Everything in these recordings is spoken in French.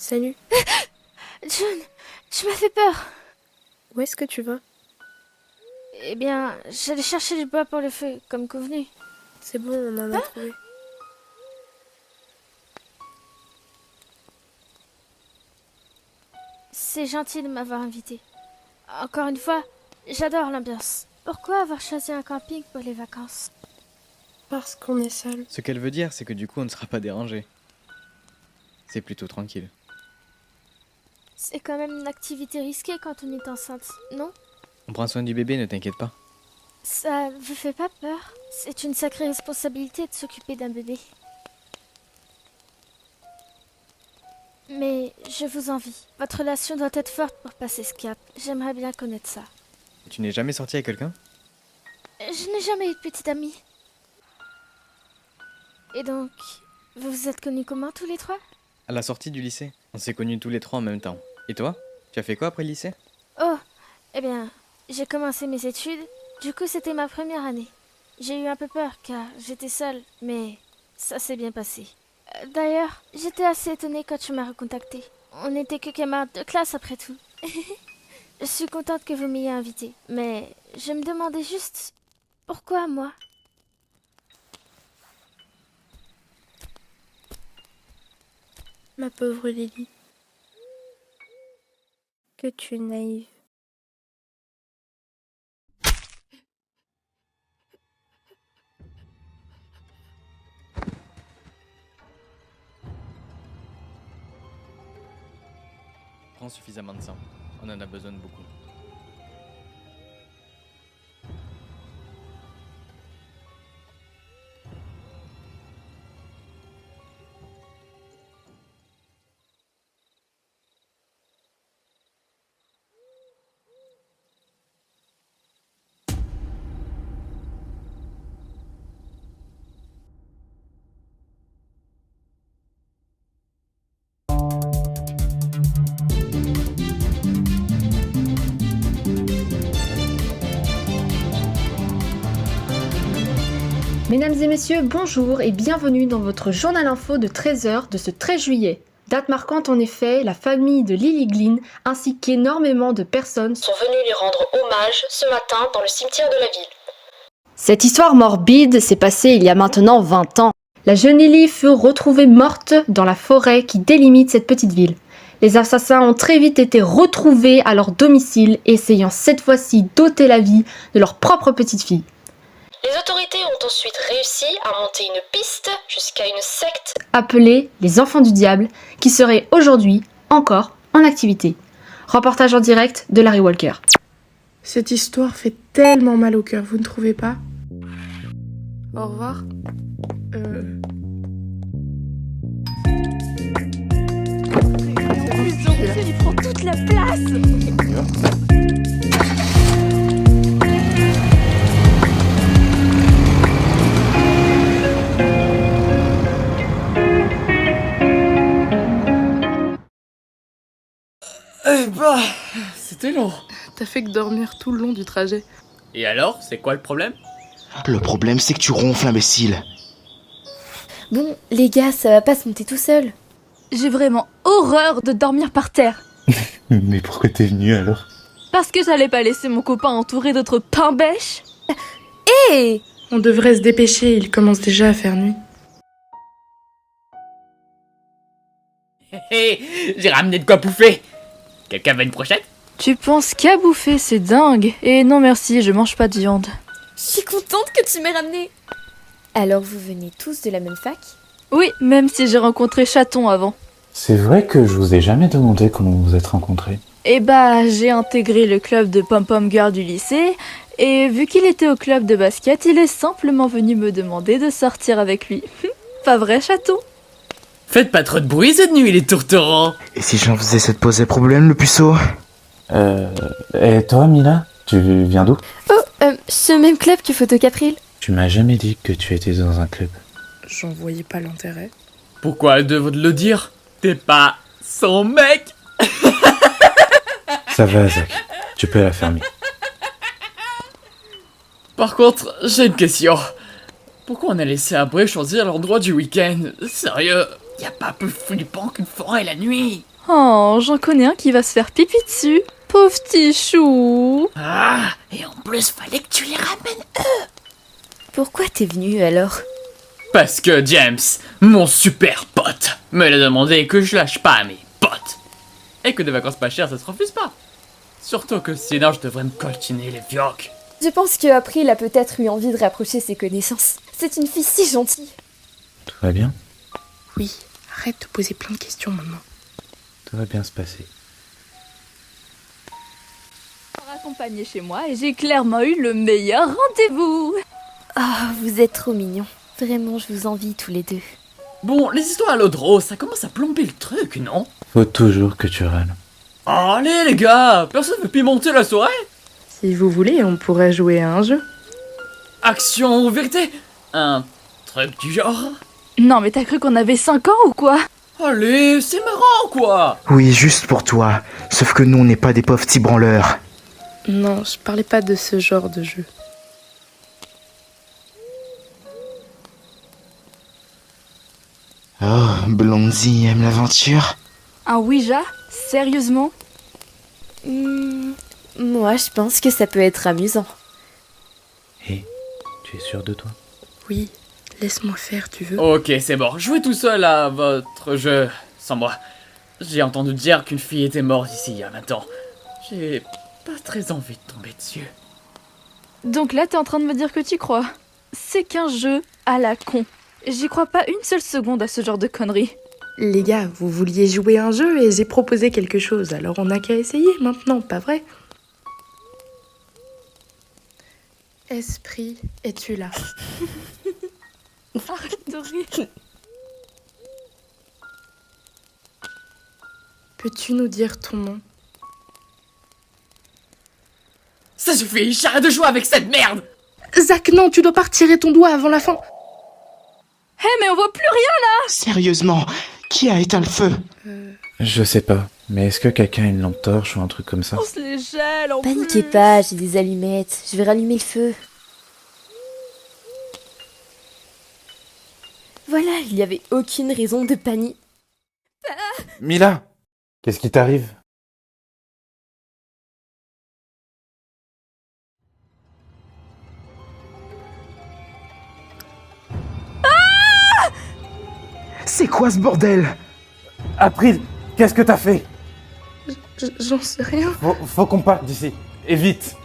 Salut, John, tu m'as fait peur. où est-ce que tu vas? Eh bien, j'allais chercher du bois pour le feu, comme convenu. C'est bon, on en a trouvé. C'est gentil de m'avoir invité. Encore une fois, j'adore l'ambiance. Pourquoi avoir choisi un camping pour les vacances? Parce qu'on est seul. Ce qu'elle veut dire, c'est que du coup, on ne sera pas dérangé. C'est plutôt tranquille. C'est quand même une activité risquée quand on est enceinte, non? On prend soin du bébé, ne t'inquiète pas. Ça vous fait pas peur? C'est une sacrée responsabilité de s'occuper d'un bébé. Mais je vous envie. Votre relation doit être forte pour passer ce cap. J'aimerais bien connaître ça. Tu n'es jamais sorti avec quelqu'un? Je n'ai jamais eu de petite amie. Et donc, vous vous êtes connus comment tous les trois? À la sortie du lycée. On s'est connus tous les trois en même temps. Et toi? Tu as fait quoi après le lycée? Oh, eh bien, j'ai commencé mes études. Du coup, c'était ma première année. J'ai eu un peu peur car j'étais seule, mais ça s'est bien passé. D'ailleurs, j'étais assez étonnée quand tu m'as recontacté. On n'était que camarades de classe après tout. Je suis contente que vous m'ayez invitée, mais je me demandais juste pourquoi moi? Ma pauvre Lily. Que tu es naïve. Prends suffisamment de sang. On en a besoin de beaucoup. Mesdames et messieurs, bonjour et bienvenue dans votre journal info de 13h de ce 13 juillet. Date marquante en effet, la famille de Lily Glynn ainsi qu'énormément de personnes sont venus lui rendre hommage ce matin dans le cimetière de la ville. Cette histoire morbide s'est passée il y a maintenant 20 ans. La jeune Lily fut retrouvée morte dans la forêt qui délimite cette petite ville. Les assassins ont très vite été retrouvés à leur domicile, essayant cette fois-ci d'ôter la vie de leur propre petite fille. Les autorités ont ensuite réussi à monter une piste jusqu'à une secte Appelée les Enfants du Diable, qui serait aujourd'hui encore en activité. Reportage en direct de Larry Walker. Cette histoire fait tellement mal au cœur, vous ne trouvez pas? Au revoir. Il prend toute la place. Eh bah, c'était long. T'as fait que dormir tout le long du trajet. Et alors, c'est quoi le problème? Le problème, c'est que tu ronfles, imbécile. Bon, les gars, ça va pas se monter tout seul. J'ai vraiment horreur de dormir par terre. Mais pourquoi t'es venu alors? Parce que j'allais pas laisser mon copain entouré d'autres pains bêches. Hé! On devrait se dépêcher, il commence déjà à faire nuit. Hé, j'ai ramené de quoi bouffer. Quelqu'un veut une brochette? Tu penses qu'à bouffer, c'est dingue. Et non merci, je mange pas de viande. Je suis contente que tu m'aies ramené. Alors vous venez tous de la même fac? Oui, même si j'ai rencontré Chaton avant. C'est vrai que je vous ai jamais demandé comment vous vous êtes rencontrés. Et bah, j'ai intégré le club de pom-pom girl du lycée. Et vu qu'il était au club de basket, il est simplement venu me demander de sortir avec lui. Pas vrai, Chaton? Faites pas trop de bruit cette nuit, les tourterons. Et si j'en faisais ça te posait problème, le puceau? Et toi, Mila? Tu viens d'où? Ce même club que Photocapril. Tu m'as jamais dit que tu étais dans un club. J'en voyais pas l'intérêt. Pourquoi elle devrait le dire? T'es pas son mec. Ça va, Zach. Tu peux la fermer. Par contre, j'ai une question. Pourquoi on a laissé Abré choisir l'endroit du week-end? Sérieux, y a pas plus flippant qu'une forêt la nuit? Oh, j'en connais un qui va se faire pipi dessus. Pauvre petit chou. Ah, et en plus, fallait que tu les ramènes. Pourquoi t'es venu alors? Parce que James, mon super pote, me l'a demandé que je lâche pas à mes potes. Et que des vacances pas chères, ça se refuse pas. Surtout que sinon, je devrais me coltiner les fiocs. Je pense qu'April a peut-être eu envie de rapprocher ses connaissances. C'est une fille si gentille. Tout va bien? Oui, arrête de poser plein de questions maintenant. Tout va bien se passer. Accompagné chez moi et j'ai clairement eu le meilleur rendez-vous. Ah, vous êtes trop mignons. Vraiment, je vous envie tous les deux. Bon, les histoires à l'eau de rose, ça commence à plomber le truc, non? Faut toujours que tu râles. Allez les gars, personne veut pimenter la soirée? Si vous voulez, on pourrait jouer à un jeu. Action ou vérité? Un truc du genre? Non mais t'as cru qu'on avait 5 ans ou quoi? Allez, c'est marrant quoi! Oui, juste pour toi. Sauf que nous, on n'est pas des pauvres petits branleurs. Non, je parlais pas de ce genre de jeu. Oh, Blondie aime l'aventure. Un Ouija? Sérieusement? Moi, je pense que ça peut être amusant. Hé, tu es sûr de toi? Oui, laisse-moi faire, tu veux. Ok, c'est bon, jouez tout seul à votre jeu, sans moi. J'ai entendu dire qu'une fille était morte ici il y a 20 ans. J'ai pas très envie de tomber dessus. Donc là t'es en train de me dire que tu crois? C'est qu'un jeu à la con. J'y crois pas une seule seconde à ce genre de conneries. Les gars, vous vouliez jouer à un jeu et j'ai proposé quelque chose, alors on n'a qu'à essayer maintenant, pas vrai? Esprit, es-tu là? Arrête de rire. Peux-tu nous dire ton nom? Ça suffit, j'arrête de jouer avec cette merde! Zach, non, tu dois pas retirer ton doigt avant la fin. Hé mais on voit plus rien! Sérieusement, qui a éteint le feu? Je sais pas, mais est-ce que quelqu'un a une lampe torche ou un truc comme ça? On se les gèle en Paniquez plus. pas, j'ai des allumettes. Je vais rallumer le feu. Voilà, il n'y avait aucune raison de panique. Mila! Qu'est-ce qui t'arrive? C'est quoi ce bordel? April, qu'est-ce que t'as fait? J'en sais rien. Faut qu'on parte d'ici, et vite!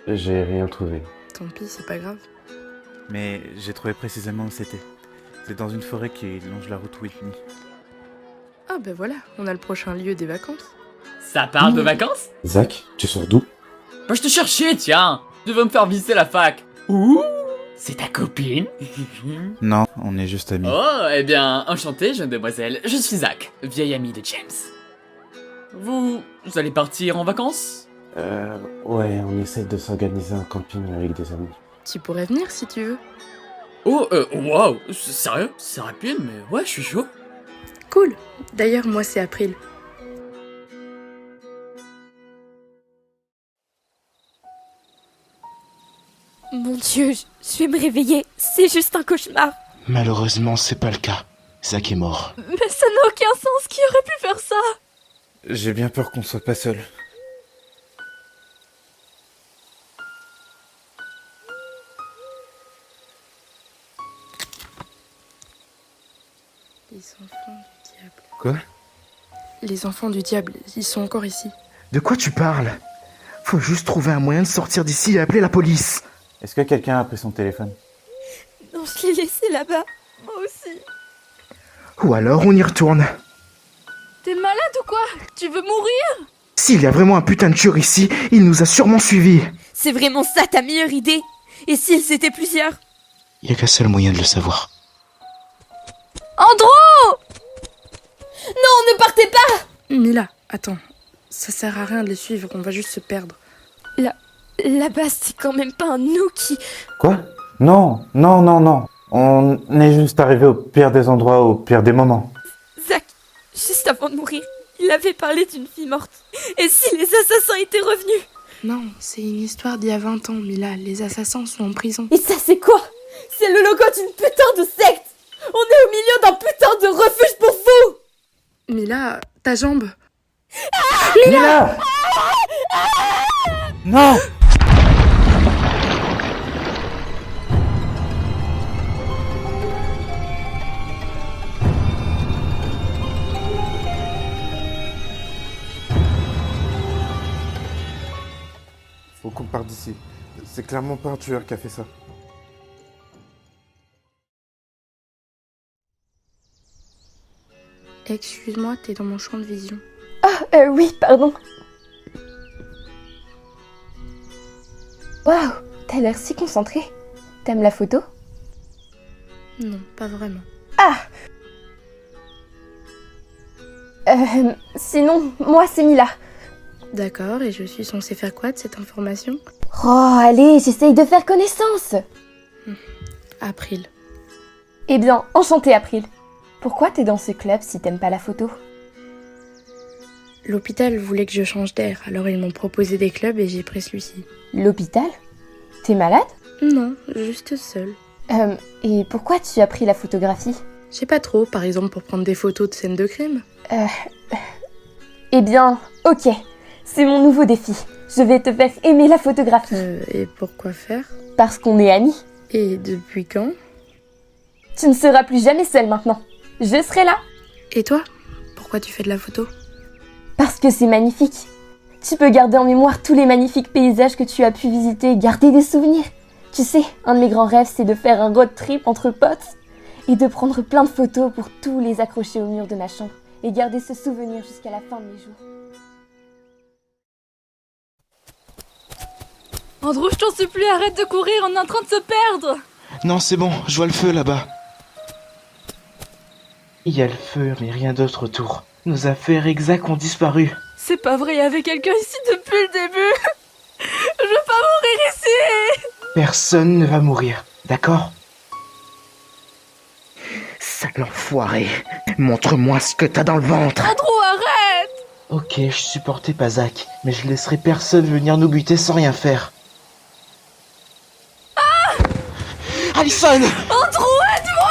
J'ai rien trouvé. Tant pis, c'est pas grave. Mais j'ai trouvé précisément où c'était. C'est dans une forêt qui longe la route Whitney. Ah ben voilà, on a le prochain lieu des vacances. Ça parle de vacances? Zach, tu sors d'où? Bah je te cherchais, tiens! Tu veux me faire visiter la fac? Ouh! C'est ta copine? Non, on est juste amis. Oh, eh bien, enchanté, jeune demoiselle. Je suis Zach, vieil ami de James. Vous allez partir en vacances? Ouais, on essaie de s'organiser un camping avec des amis. Tu pourrais venir si tu veux. Oh, wow, sérieux? C'est rapide, mais ouais, je suis chaud. Cool. D'ailleurs, moi c'est April. Mon Dieu, je vais me réveiller. C'est juste un cauchemar. Malheureusement, c'est pas le cas. Zach est mort. Mais ça n'a aucun sens, qui aurait pu faire ça? J'ai bien peur qu'on soit pas seul. Les enfants du diable. Quoi? Les enfants du diable, ils sont encore ici. De quoi tu parles? Faut juste trouver un moyen de sortir d'ici et appeler la police. Est-ce que quelqu'un a pris son téléphone? Non, je l'ai laissé là-bas. Moi aussi. Ou alors on y retourne. T'es malade ou quoi? Tu veux mourir? S'il y a vraiment un putain de tueur ici, il nous a sûrement suivis. C'est vraiment ça ta meilleure idée? Et s'ils étaient plusieurs? Il y a qu'un seul moyen de le savoir. Andrew! Non, ne partez pas! Mila, attends. Ça sert à rien de les suivre, on va juste se perdre. Là-bas, c'est quand même pas un nous qui... Quoi? Non, non, non, non. On est juste arrivé au pire des endroits, au pire des moments. Zach, juste avant de mourir, il avait parlé d'une fille morte. Et si les assassins étaient revenus? Non, c'est une histoire d'il y a 20 ans, Mila. Les assassins sont en prison. Et ça, c'est quoi? C'est le logo d'une putain de secte! On est au milieu d'un putain de refuge pour fous! Mila, ta jambe. Mila! Non! Faut qu'on parte d'ici. C'est clairement pas un tueur qui a fait ça. Excuse-moi, t'es dans mon champ de vision. Oui, pardon. Waouh, t'as l'air si concentré. T'aimes la photo? Non, pas vraiment. Sinon, moi c'est Mila. D'accord, et je suis censée faire quoi de cette information? Oh, allez, j'essaye de faire connaissance. April. Eh bien, enchantée April. Pourquoi t'es dans ce club si t'aimes pas la photo? L'hôpital voulait que je change d'air, alors ils m'ont proposé des clubs et j'ai pris celui-ci. L'hôpital? T'es malade? Non, juste seule. Et pourquoi tu as pris la photographie? Je sais pas trop, par exemple pour prendre des photos de scènes de crime. Eh bien, ok. C'est mon nouveau défi. Je vais te faire aimer la photographie. Et pourquoi faire? Parce qu'on est amis. Et depuis quand? Tu ne seras plus jamais seule maintenant. Je serai là. Et toi? Pourquoi tu fais de la photo? Parce que c'est magnifique. Tu peux garder en mémoire tous les magnifiques paysages que tu as pu visiter et garder des souvenirs. Tu sais, un de mes grands rêves, c'est de faire un road trip entre potes et de prendre plein de photos pour tous les accrocher au mur de ma chambre et garder ce souvenir jusqu'à la fin de mes jours. Andrew, je t'en supplie, arrête de courir, on est en train de se perdre. Non, c'est bon, je vois le feu là-bas. Il y a le feu, mais rien d'autre autour. Nos affaires exactes ont disparu. C'est pas vrai, il y avait quelqu'un ici depuis le début. Je veux pas mourir ici. Personne ne va mourir, d'accord? Sale enfoiré, montre-moi ce que t'as dans le ventre. Andrew, arrête. Ok, je supportais pas Zach, mais je laisserai personne venir nous buter sans rien faire. Allison! Andrew, aide-moi.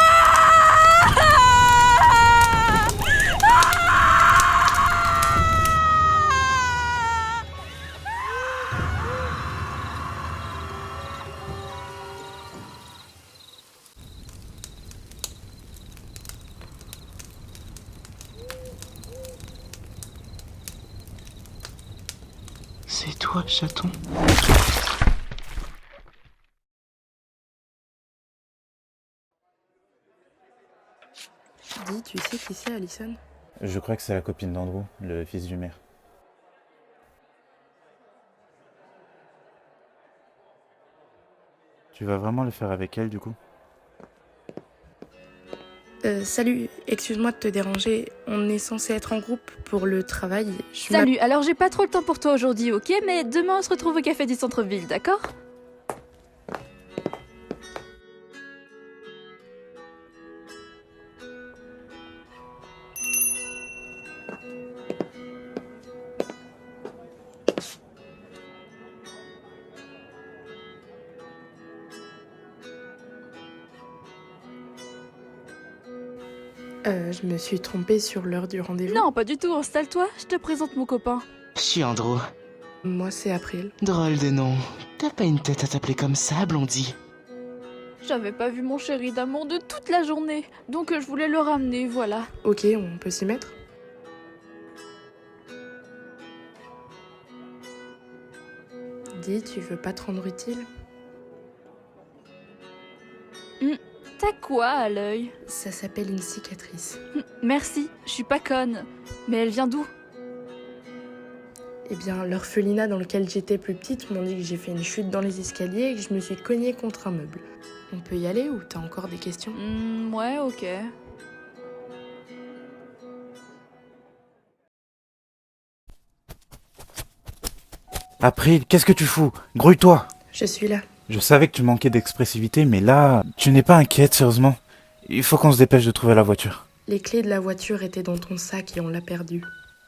C'est toi, chaton? Dis, tu sais qui c'est, Allison? Je crois que c'est la copine d'Andrew, le fils du maire. Tu vas vraiment le faire avec elle, du coup? Salut, excuse-moi de te déranger. On est censé être en groupe pour le travail. Salut, alors j'ai pas trop le temps pour toi aujourd'hui, ok? Mais demain on se retrouve au café du centre-ville, d'accord? Je me suis trompée sur l'heure du rendez-vous. Non, pas du tout, installe-toi, je te présente mon copain. Je suis Andrew. Moi, c'est April. Drôle de nom. T'as pas une tête à t'appeler comme ça, Blondie? J'avais pas vu mon chéri d'amour de toute la journée, donc je voulais le ramener, voilà. Ok, on peut s'y mettre? Dis, tu veux pas te rendre utile? T'as quoi à l'œil? Ça s'appelle une cicatrice. Merci, je suis pas conne. Mais elle vient d'où? Eh bien, l'orphelinat dans lequel j'étais plus petite m'ont dit que j'ai fait une chute dans les escaliers et que je me suis cognée contre un meuble. On peut y aller ou t'as encore des questions? Ouais, ok. April, qu'est-ce que tu fous? Grouille-toi! Je suis là. Je savais que tu manquais d'expressivité, mais là, tu n'es pas inquiète, sérieusement. Il faut qu'on se dépêche de trouver la voiture. Les clés de la voiture étaient dans ton sac et on l'a perdue.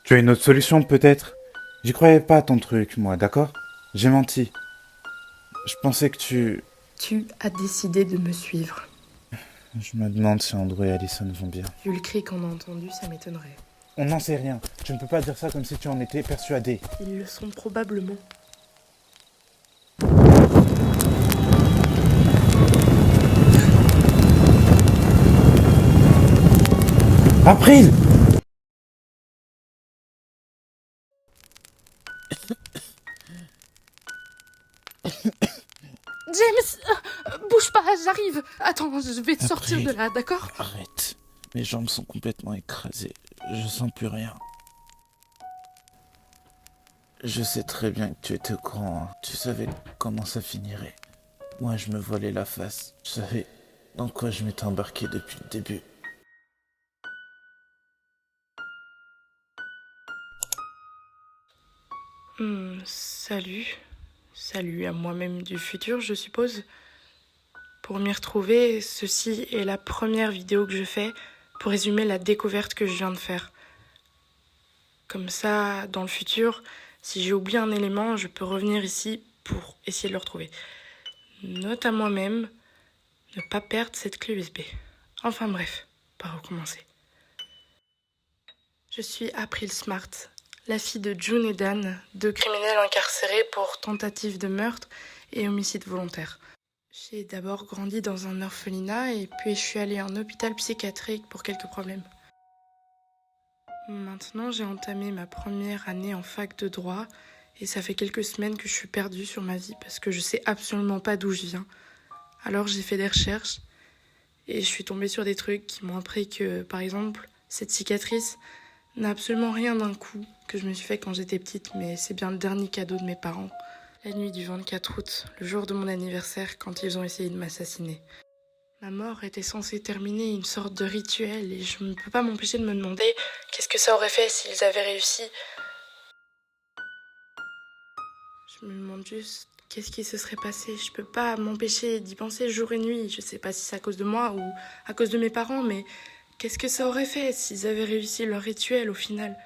Tu as une autre solution, peut-être? J'y croyais pas à ton truc, moi, d'accord? J'ai menti. Je pensais que tu... Tu as décidé de me suivre. Je me demande si Andrew et Allison vont bien. Vu le cri qu'on a entendu, ça m'étonnerait. On n'en sait rien. Tu ne peux pas dire ça comme si tu en étais persuadé. Ils le sont probablement. April! James, bouge pas, j'arrive. Attends, je vais te sortir de là, d'accord? Arrête. Mes jambes sont complètement écrasées. Je sens plus rien. Je sais très bien que tu étais au courant. Hein. Tu savais comment ça finirait. Moi, je me voilais la face. Je savais dans quoi je m'étais embarqué depuis le début. Salut. Salut à moi-même du futur, je suppose. Pour m'y retrouver, ceci est la première vidéo que je fais pour résumer la découverte que je viens de faire. Comme ça, dans le futur, si j'ai oublié un élément, je peux revenir ici pour essayer de le retrouver. Note à moi-même, ne pas perdre cette clé USB. Enfin bref, pas recommencer. Je suis April Smart, la fille de June et Dan, deux criminels incarcérés pour tentative de meurtre et homicide volontaire. J'ai d'abord grandi dans un orphelinat et puis je suis allée en hôpital psychiatrique pour quelques problèmes. Maintenant, j'ai entamé ma première année en fac de droit et ça fait quelques semaines que je suis perdue sur ma vie parce que je sais absolument pas d'où je viens. Alors j'ai fait des recherches et je suis tombée sur des trucs qui m'ont appris que, par exemple, cette cicatrice n'a absolument rien d'un coup que je me suis fait quand j'étais petite, mais c'est bien le dernier cadeau de mes parents. La nuit du 24 août, le jour de mon anniversaire, quand ils ont essayé de m'assassiner. Ma mort était censée terminer une sorte de rituel et je ne peux pas m'empêcher de me demander qu'est-ce que ça aurait fait s'ils avaient réussi. Je me demande juste qu'est-ce qui se serait passé. Je peux pas m'empêcher d'y penser jour et nuit. Je sais pas si c'est à cause de moi ou à cause de mes parents, mais qu'est-ce que ça aurait fait s'ils avaient réussi leur rituel au final?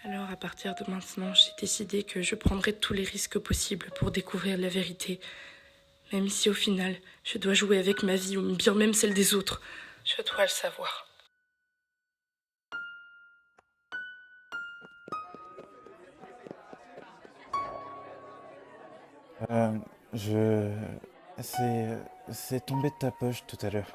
Alors à partir de maintenant, j'ai décidé que je prendrais tous les risques possibles pour découvrir la vérité. Même si au final, je dois jouer avec ma vie ou bien même celle des autres, je dois le savoir. Je... C'est tombé de ta poche tout à l'heure.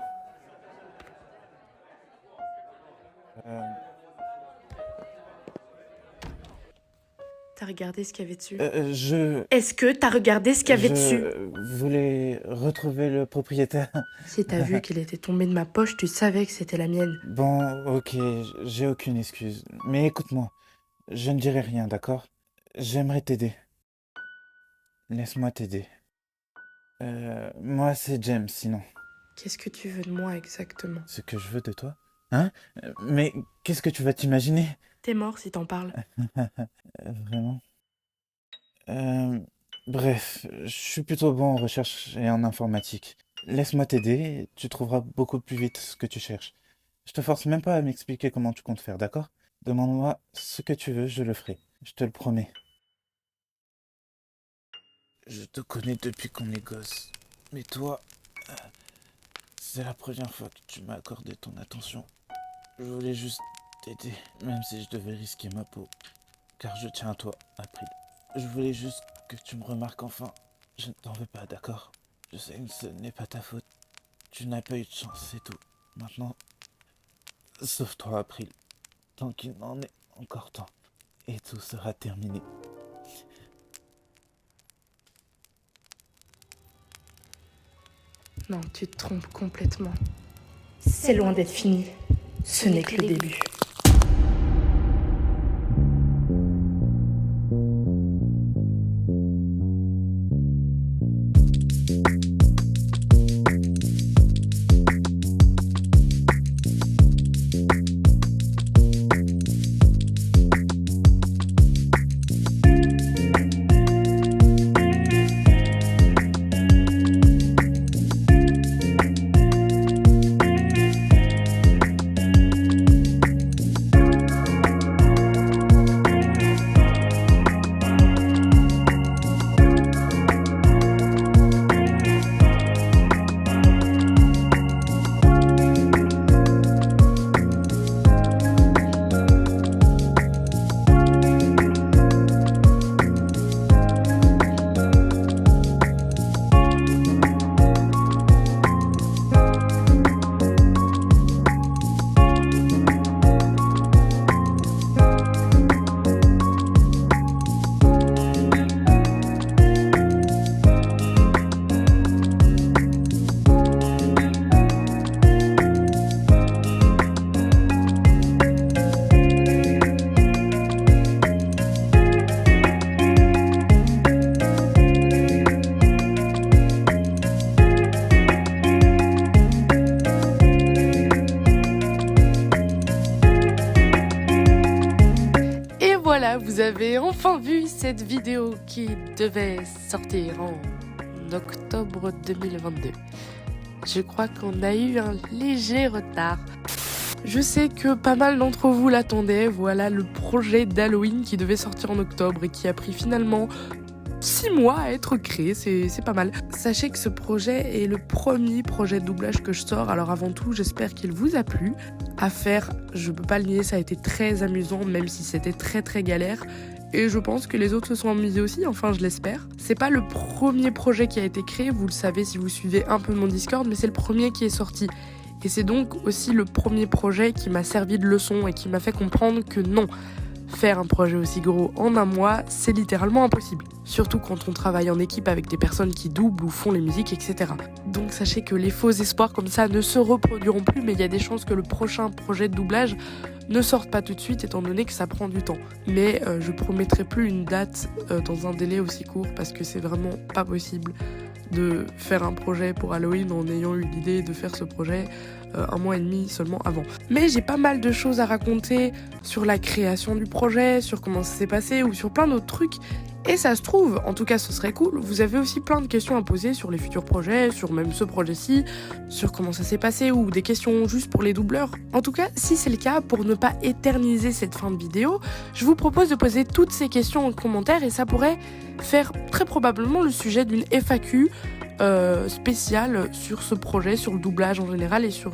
T'as regardé ce qu'il y avait dessus? Est-ce que t'as regardé ce qu'il y avait dessus? Je voulais retrouver le propriétaire. Si t'as vu qu'il était tombé de ma poche, tu savais que c'était la mienne. Bon, ok, j'ai aucune excuse. Mais écoute-moi, je ne dirai rien, d'accord? J'aimerais t'aider. Laisse-moi t'aider. Moi, c'est James, sinon. Qu'est-ce que tu veux de moi exactement? Ce que je veux de toi? Hein? Mais qu'est-ce que tu vas t'imaginer? T'es mort si t'en parles. Vraiment? Bref, je suis plutôt bon en recherche et en informatique. Laisse-moi t'aider, tu trouveras beaucoup plus vite ce que tu cherches. Je te force même pas à m'expliquer comment tu comptes faire, d'accord? Demande-moi ce que tu veux, je le ferai. Je te le promets. Je te connais depuis qu'on est gosse. Mais toi, c'est la première fois que tu m'as accordé ton attention. Je voulais juste t'aider, même si je devais risquer ma peau. Car je tiens à toi, April. Je voulais juste que tu me remarques enfin. Je ne t'en veux pas, d'accord? Je sais que ce n'est pas ta faute. Tu n'as pas eu de chance, c'est tout. Maintenant, sauve-toi, April. Tant qu'il en est encore temps. Et tout sera terminé. Non, tu te trompes complètement. C'est loin d'être fini. Ce n'est que le début. vous avez enfin vu cette vidéo qui devait sortir en octobre 2022. Je crois qu'on a eu un léger retard. Je sais que pas mal d'entre vous l'attendaient, voilà le projet d'Halloween qui devait sortir en octobre et qui a pris finalement 6 mois à être créé, c'est pas mal. Sachez que ce projet est le premier projet de doublage que je sors, alors avant tout j'espère qu'il vous a plu. À faire, je peux pas le nier, ça a été très amusant même si c'était très galère. Et je pense que les autres se sont amusés aussi, enfin je l'espère. C'est pas le premier projet qui a été créé, vous le savez si vous suivez un peu mon Discord, mais c'est le premier qui est sorti. Et c'est donc aussi le premier projet qui m'a servi de leçon et qui m'a fait comprendre que non, faire un projet aussi gros en un mois, c'est littéralement impossible. Surtout quand on travaille en équipe avec des personnes qui doublent ou font les musiques, etc. Donc sachez que les faux espoirs comme ça ne se reproduiront plus, mais il y a des chances que le prochain projet de doublage ne sorte pas tout de suite étant donné que ça prend du temps. Mais je promettrai plus une date dans un délai aussi court parce que c'est vraiment pas possible de faire un projet pour Halloween en ayant eu l'idée de faire ce projet 1 mois et demi seulement avant. Mais j'ai pas mal de choses à raconter sur la création du projet, sur comment ça s'est passé ou sur plein d'autres trucs. Et ça se trouve, en tout cas ce serait cool, vous avez aussi plein de questions à poser sur les futurs projets, sur même ce projet-ci, sur comment ça s'est passé ou des questions juste pour les doubleurs. En tout cas, si c'est le cas, pour ne pas éterniser cette fin de vidéo, je vous propose de poser toutes ces questions en commentaire et ça pourrait faire très probablement le sujet d'une FAQ spéciale sur ce projet, sur le doublage en général et sur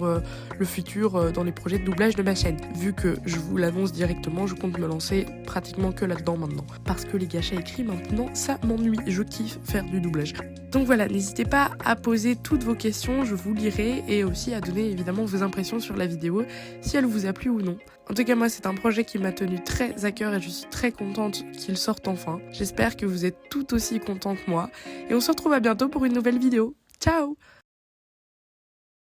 le futur dans les projets de doublage de ma chaîne. Vu que je vous l'annonce directement, je compte me lancer pratiquement que là-dedans maintenant. Parce que les gâchets écrits maintenant, ça m'ennuie. Je kiffe faire du doublage. Donc voilà, n'hésitez pas à poser toutes vos questions, je vous lirai et aussi à donner évidemment vos impressions sur la vidéo, si elle vous a plu ou non. En tout cas, moi, c'est un projet qui m'a tenu très à cœur et je suis très contente qu'il sorte enfin. J'espère que vous êtes tout aussi contents que moi. Et on se retrouve à bientôt pour une nouvelle vidéo. Ciao!